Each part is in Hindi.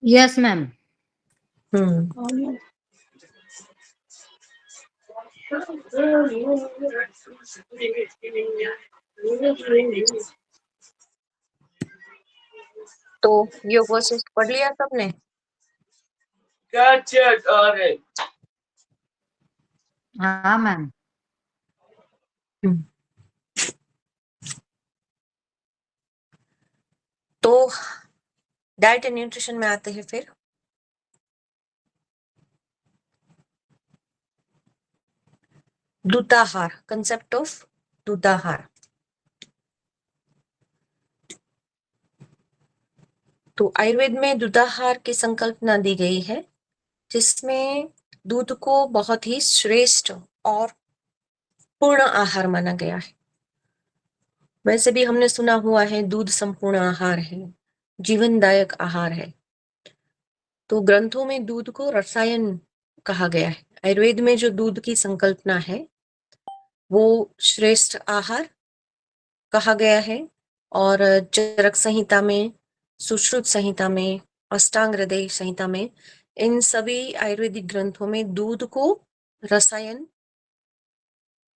Yes ma'am. तो योग वशिष्ठ पढ़ लिया सबने? हाँ मैम। तो डाइट एंड न्यूट्रिशन में आते हैं फिर। दूधाहार, कंसेप्ट ऑफ दूधाहार। तो आयुर्वेद में दूधाहार की संकल्पना दी गई है, जिसमें दूध को बहुत ही श्रेष्ठ और पूर्ण आहार माना गया है। वैसे भी हमने सुना हुआ है दूध संपूर्ण आहार है, जीवनदायक आहार है। तो ग्रंथों में दूध को रसायन कहा गया है। आयुर्वेद में जो दूध की संकल्पना है वो श्रेष्ठ आहार कहा गया है। और चरक संहिता में, सुश्रुत संहिता में, अष्टांग हृदय संहिता में, इन सभी आयुर्वेदिक ग्रंथों में दूध को रसायन,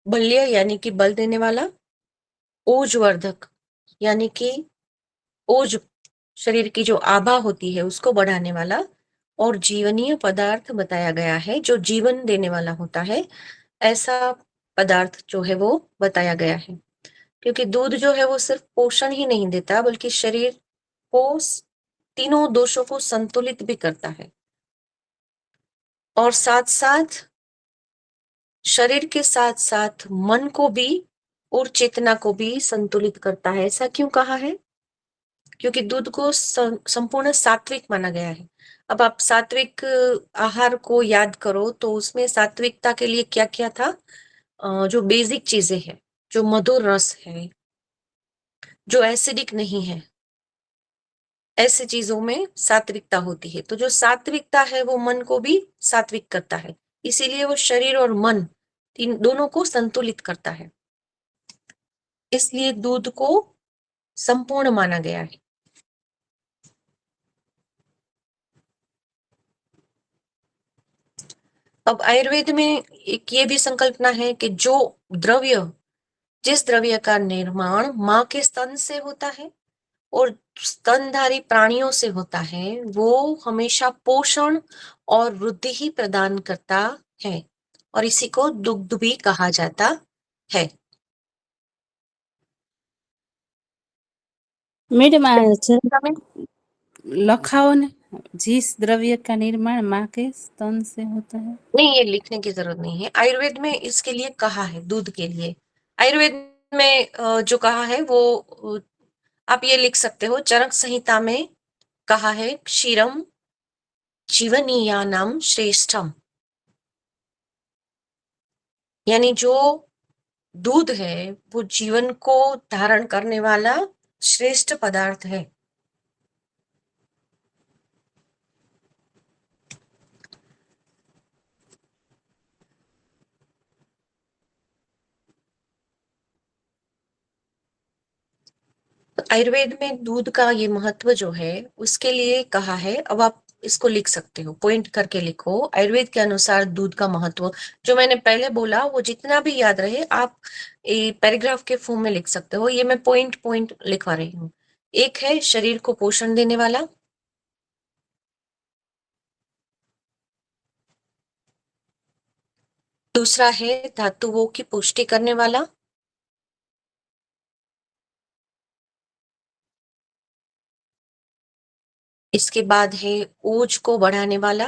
बल्य यानी कि बल देने वाला, ओजवर्धक यानी कि ओज, शरीर की जो आभा होती है उसको बढ़ाने वाला, और जीवनीय पदार्थ बताया गया है जो जीवन देने वाला होता है, ऐसा पदार्थ जो है वो बताया गया है। क्योंकि दूध जो है वो सिर्फ पोषण ही नहीं देता बल्कि शरीर को तीनों दोषों को संतुलित भी करता है, और साथ साथ शरीर के साथ साथ मन को भी और चेतना को भी संतुलित करता है। ऐसा क्यों कहा है? क्योंकि दूध को संपूर्ण सात्विक माना गया है। अब आप सात्विक आहार को याद करो तो उसमें सात्विकता के लिए क्या क्या था? जो बेसिक चीजें हैं, जो मधुर रस है, जो एसिडिक नहीं है, ऐसे चीजों में सात्विकता होती है। तो जो सात्विकता है वो मन को भी सात्विक करता है, इसीलिए वो शरीर और मन तीन दोनों को संतुलित करता है। इसलिए दूध को संपूर्ण माना गया है। अब आयुर्वेद में एक ये भी संकल्पना है कि जो द्रव्य, जिस द्रव्य का निर्माण माँ के स्तन से होता है और स्तनधारी प्राणियों से होता है, वो हमेशा पोषण और वृद्धि ही प्रदान करता है, और इसी को दुग्ध भी कहा जाता है। मैडम તમે लखाओ ने, जिस द्रव्य का निर्माण माँ के स्तन से होता है। नहीं, ये लिखने की जरूरत नहीं है। आयुर्वेद में इसके लिए कहा है, दूध के लिए। आयुर्वेद में जो कहा है वो आप ये लिख सकते हो, चरक संहिता में कहा है क्षीरम जीवनीयानाम श्रेष्ठम, यानी जो दूध है वो जीवन को धारण करने वाला श्रेष्ठ पदार्थ है। आयुर्वेद में दूध का ये महत्व जो है उसके लिए कहा है। अब आप इसको लिख सकते हो, पॉइंट करके लिखो, आयुर्वेद के अनुसार दूध का महत्व। जो मैंने पहले बोला वो जितना भी याद रहे आप पैराग्राफ के फॉर्म में लिख सकते हो। ये मैं पॉइंट पॉइंट लिखवा रही हूँ। एक है शरीर को पोषण देने वाला, दूसरा है धातुओं की पुष्टि करने वाला, इसके बाद है ओज को बढ़ाने वाला,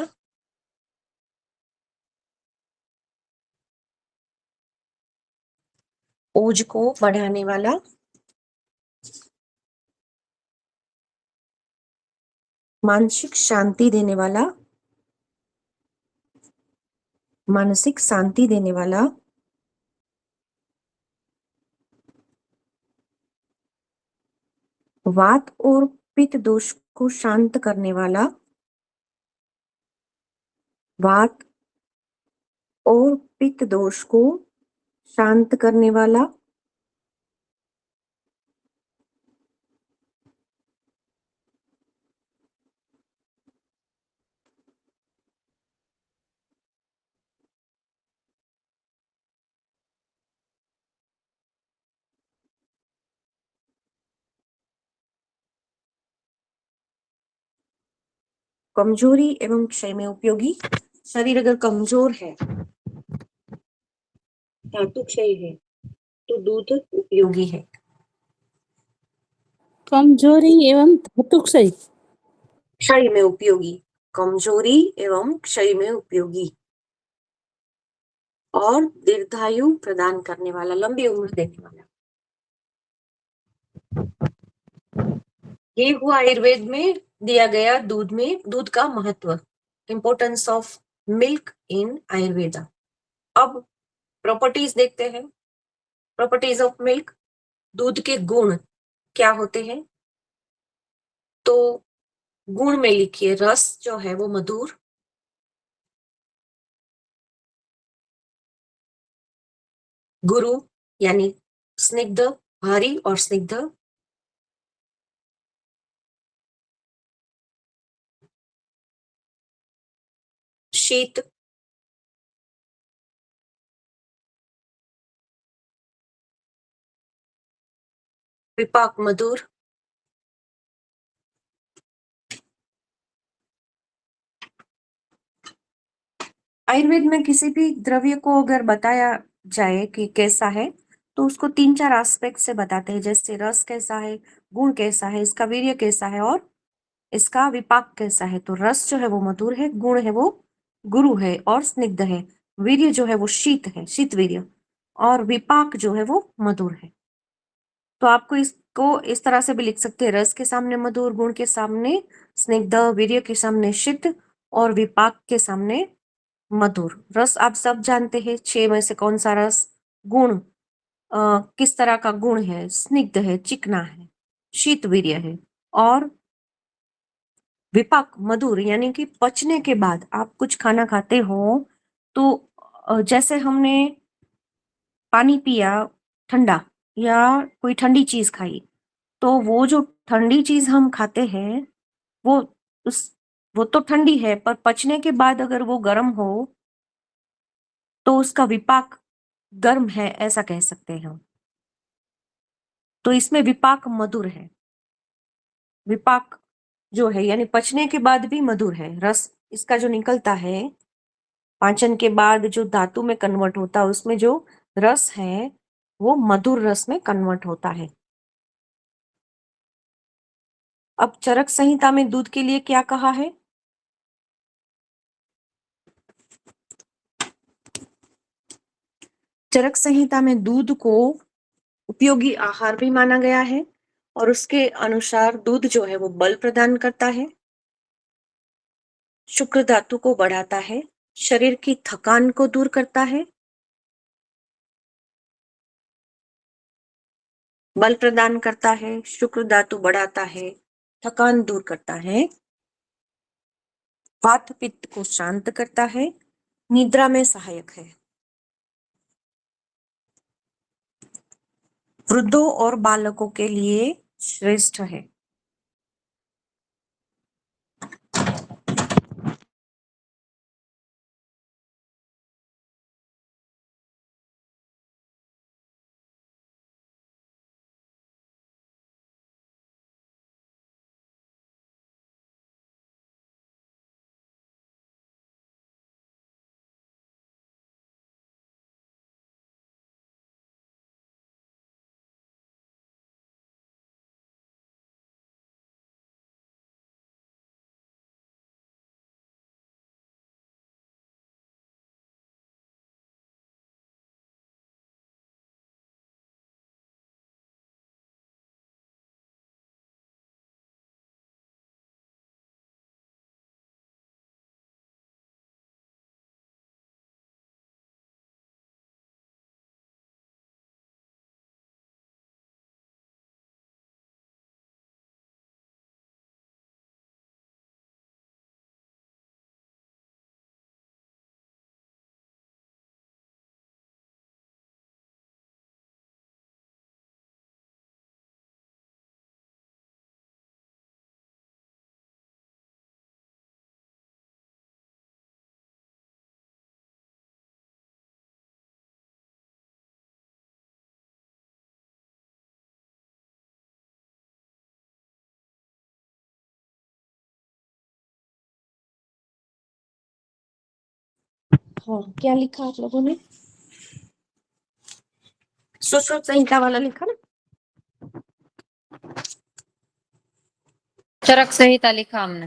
ओज को बढ़ाने वाला, मानसिक शांति देने वाला, मानसिक शांति देने वाला, वात और पित्त दोष को शांत करने वाला, वात और पित्त दोष को शांत करने वाला, कमजोरी एवं क्षय में उपयोगी। शरीर अगर कमजोर है, धातु क्षय है, तो दूध उपयोगी है। कमजोरी एवं धातु क्षय। क्षय में उपयोगी, कमजोरी एवं क्षय में उपयोगी और दीर्घायु प्रदान करने वाला, लंबी उम्र देने वाला। ये हुआ आयुर्वेद में दिया गया दूध में दूध का महत्व, importance of milk in Ayurveda. अब प्रॉपर्टीज देखते हैं। प्रॉपर्टीज ऑफ मिल्क, दूध के गुण क्या होते हैं? तो गुण में लिखिए, रस जो है वो मधुर, गुरु यानी स्निग्ध, भारी और स्निग्ध, शीत, विपाक मधुर, आयुर्वेद में किसी भी द्रव्य को अगर बताया जाए कि कैसा है, तो उसको 3-4 एस्पेक्ट से बताते हैं, जैसे रस कैसा है, गुण कैसा है, इसका वीर्य कैसा है और इसका विपाक कैसा है। तो रस जो है वो मधुर है, गुण है वो गुरु है और स्निग्ध है, वीर्य जो है वो शीत है, शीत वीर्य, और विपाक जो है वो मधुर है। तो आपको इसको इस तरह से भी लिख सकते हैं, रस के सामने मधुर, गुण के सामने स्निग्ध, वीर्य के सामने शीत और विपाक के सामने मधुर। रस आप सब जानते हैं, 6 में से कौन सा रस। गुण किस तरह का गुण है, स्निग्ध है, चिकना है, शीत वीर्य है। और विपाक मधुर यानी कि पचने के बाद आप कुछ खाना खाते हो तो जैसे हमने पानी पिया ठंडा या कोई ठंडी चीज खाई, तो वो जो ठंडी चीज हम खाते हैं वो उस वो तो ठंडी है, पर पचने के बाद अगर वो गर्म हो तो उसका विपाक गर्म है, ऐसा कह सकते हैं हम। तो इसमें विपाक मधुर है। विपाक जो है यानी पचने के बाद भी मधुर है। रस इसका जो निकलता है पाचन के बाद, जो धातु में कन्वर्ट होता है, उसमें जो रस है वो मधुर रस में कन्वर्ट होता है। अब चरक संहिता में दूध के लिए क्या कहा है? चरक संहिता में दूध को उपयोगी आहार भी माना गया है और उसके अनुसार दूध जो है वो बल प्रदान करता है, शुक्र धातु को बढ़ाता है, शरीर की थकान को दूर करता है, बल प्रदान करता है, शुक्र धातु बढ़ाता है, थकान दूर करता है, वात पित्त को शांत करता है, निद्रा में सहायक है, वृद्धों और बालकों के लिए श्रेष्ठ है। हाँ, क्या लिखा आप लोगों ने? सुश्रुत संहिता वाला लिखा ना? चरक संहिता लिखा हमने।